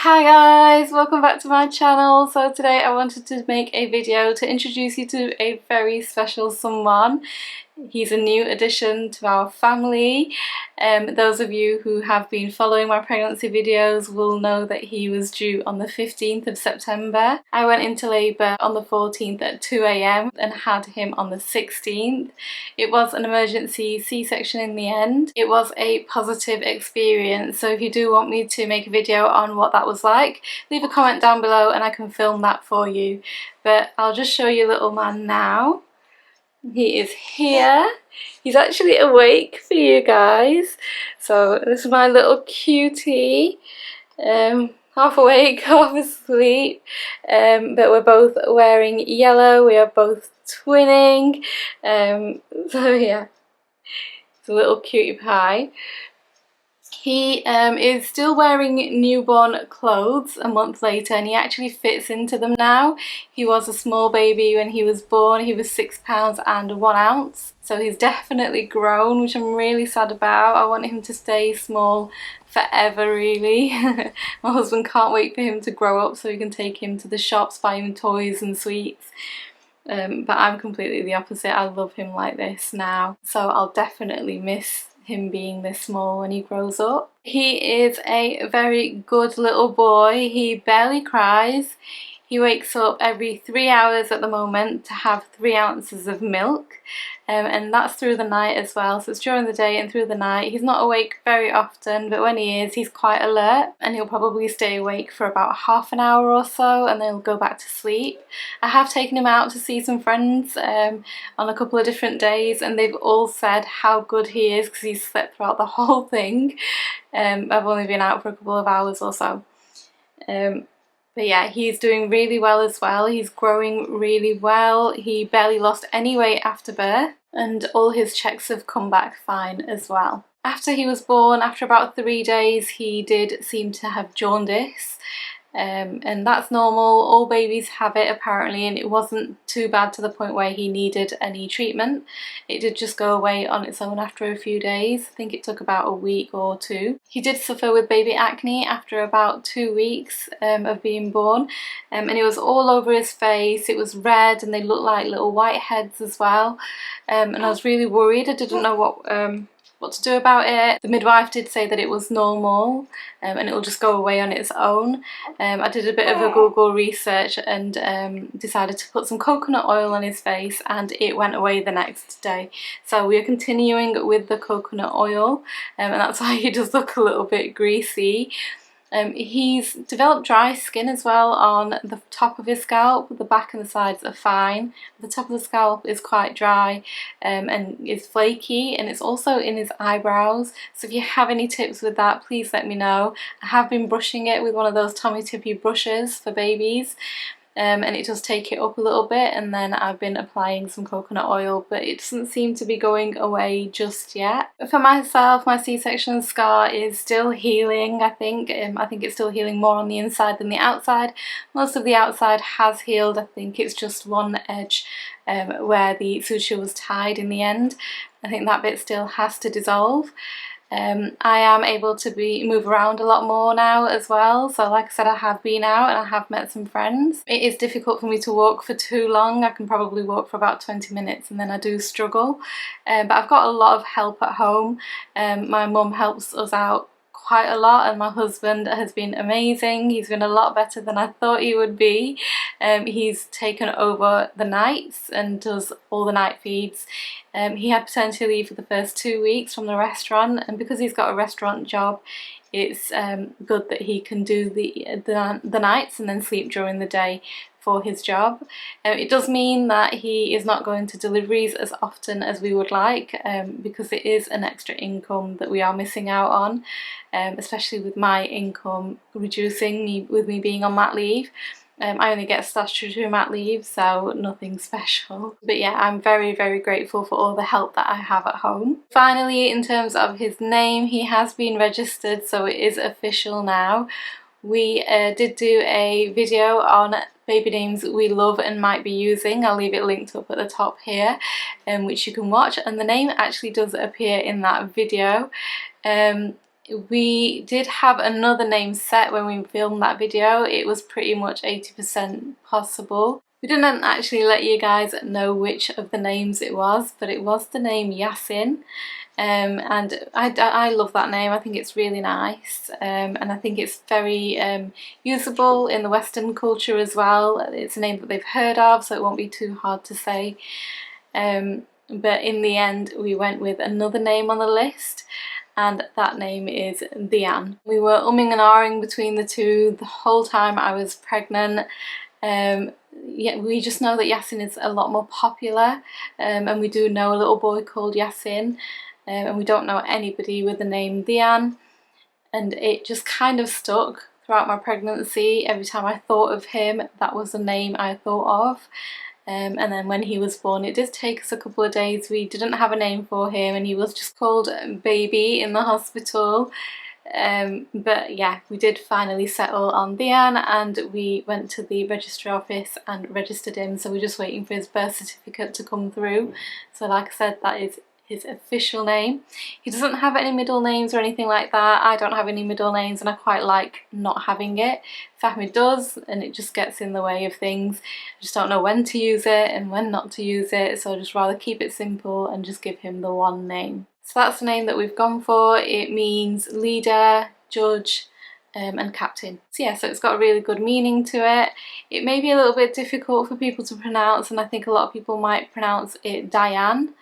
Hi guys, welcome back to my channel. So today I wanted to make a video to introduce you to a very special someone. He's a new addition to our family. Those of you who have been following my pregnancy videos will know that he was due on the 15th of September. I went into labour on the 14th at 2 AM and had him on the 16th. It was an emergency C-section in the end. It was a positive experience, so if you do want me to make a video on what that was like, leave a comment down below and I can film that for you. But I'll just show you little man now. He is here. He's actually awake for you guys. So this is my little cutie. Half awake, half asleep. But we're both wearing yellow. We are both twinning. So yeah, it's a little cutie pie. He is still wearing newborn clothes a month later, and he actually fits into them now. He was a small baby when he was born. He was 6 pounds and 1 ounce, so he's definitely grown, which I'm really sad about. I want him to stay small forever, really. My husband can't wait for him to grow up so we can take him to the shops, buy him toys and sweets. But I'm completely the opposite. I love him like this now, so I'll definitely miss him being this small when he grows up. He is a very good little boy. He barely cries. He wakes up every 3 hours at the moment to have 3 ounces of milk, and that's through the night as well, so it's during the day and through the night. He's not awake very often, but when he is, he's quite alert, and he'll probably stay awake for about half an hour or so and then he'll go back to sleep. I have taken him out to see some friends on a couple of different days, and they've all said how good he is because he's slept throughout the whole thing. I've only been out for a couple of hours or so. But yeah, he's doing really well as well. He's growing really well. He barely lost any weight after birth, and all his checks have come back fine as well. After he was born, after about 3 days, he did seem to have jaundice. And that's normal. All babies have it apparently, and it wasn't too bad to the point where he needed any treatment. It did just go away on its own after a few days. I think it took about a week or two. He did suffer with baby acne after about 2 weeks of being born, and it was all over his face. It was red and they looked like little white heads as well, and I was really worried. I didn't know what to do about it. The midwife did say that it was normal and it will just go away on its own. I did a bit of a Google research and decided to put some coconut oil on his face, and it went away the next day. So we are continuing with the coconut oil, and that's why he does look a little bit greasy. He's developed dry skin as well on the top of his scalp. The back and the sides are fine. The top of the scalp is quite dry and is flaky, and it's also in his eyebrows. So if you have any tips with that, please let me know. I have been brushing it with one of those Tommy Tippy brushes for babies. And it does take it up a little bit, and then I've been applying some coconut oil, but it doesn't seem to be going away just yet. For myself, my C-section scar is still healing, I think. I think it's still healing more on the inside than the outside. Most of the outside has healed. I think it's just one edge where the suture was tied in the end. I think that bit still has to dissolve. I am able to move around a lot more now as well, so like I said, I have been out and I have met some friends. It is difficult for me to walk for too long. I can probably walk for about 20 minutes and then I do struggle, but I've got a lot of help at home. My mum helps us out quite a lot, and my husband has been amazing. He's been a lot better than I thought he would be. He's taken over the nights and does all the night feeds. He had paternity leave for the first 2 weeks from the restaurant, and because he's got a restaurant job, it's good that he can do the nights and then sleep during the day for his job. It does mean that he is not going to deliveries as often as we would like, because it is an extra income that we are missing out on, especially with my income reducing with me being on mat leave. I only get statutory mat leave, so nothing special. But yeah, I'm very, very grateful for all the help that I have at home. Finally, in terms of his name, he has been registered, so it is official now. We did do a video on baby names we love and might be using. I'll leave it linked up at the top here, which you can watch, and the name actually does appear in that video. We did have another name set when we filmed that video. It was pretty much 80% possible. We didn't actually let you guys know which of the names it was, but it was the name Yasin. And I love that name. I think it's really nice, and I think it's very usable in the Western culture as well. It's a name that they've heard of, so it won't be too hard to say. But in the end we went with another name on the list, and that name is Diane. We were umming and ahhing between the two the whole time I was pregnant. Yeah, we just know that Yasin is a lot more popular, and we do know a little boy called Yasin, and we don't know anybody with the name Diane, and it just kind of stuck throughout my pregnancy. Every time I thought of him, that was the name I thought of. And then when he was born, it did take us a couple of days. We didn't have a name for him, and he was just called Baby in the hospital. But yeah, we did finally settle on Diane, and we went to the registry office and registered him. So we're just waiting for his birth certificate to come through. So like I said, that is his official name. He doesn't have any middle names or anything like that. I don't have any middle names, and I quite like not having it. Fahmi does, and it just gets in the way of things. I just don't know when to use it and when not to use it, so I'd just rather keep it simple and just give him the one name. So that's the name that we've gone for. It means leader, judge, and captain. So yeah, so it's got a really good meaning to it. It may be a little bit difficult for people to pronounce, and I think a lot of people might pronounce it Diane.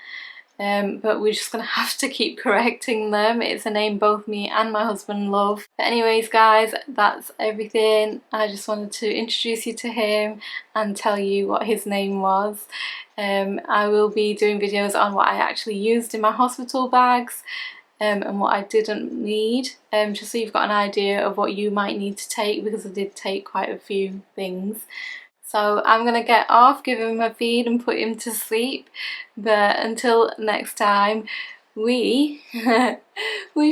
But we're just gonna have to keep correcting them. It's a name both me and my husband love. But anyways guys, that's everything. I just wanted to introduce you to him and tell you what his name was. I will be doing videos on what I actually used in my hospital bags, and what I didn't need, just so you've got an idea of what you might need to take, because I did take quite a few things. So I'm gonna get off, give him a feed and put him to sleep. But until next time, we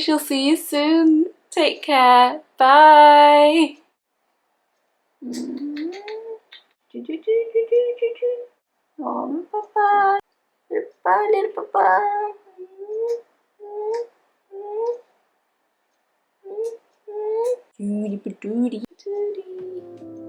shall see you soon. Take care. Bye. Oh, bye-bye. Bye, little bye-bye. Doody-ba-doody. Doody.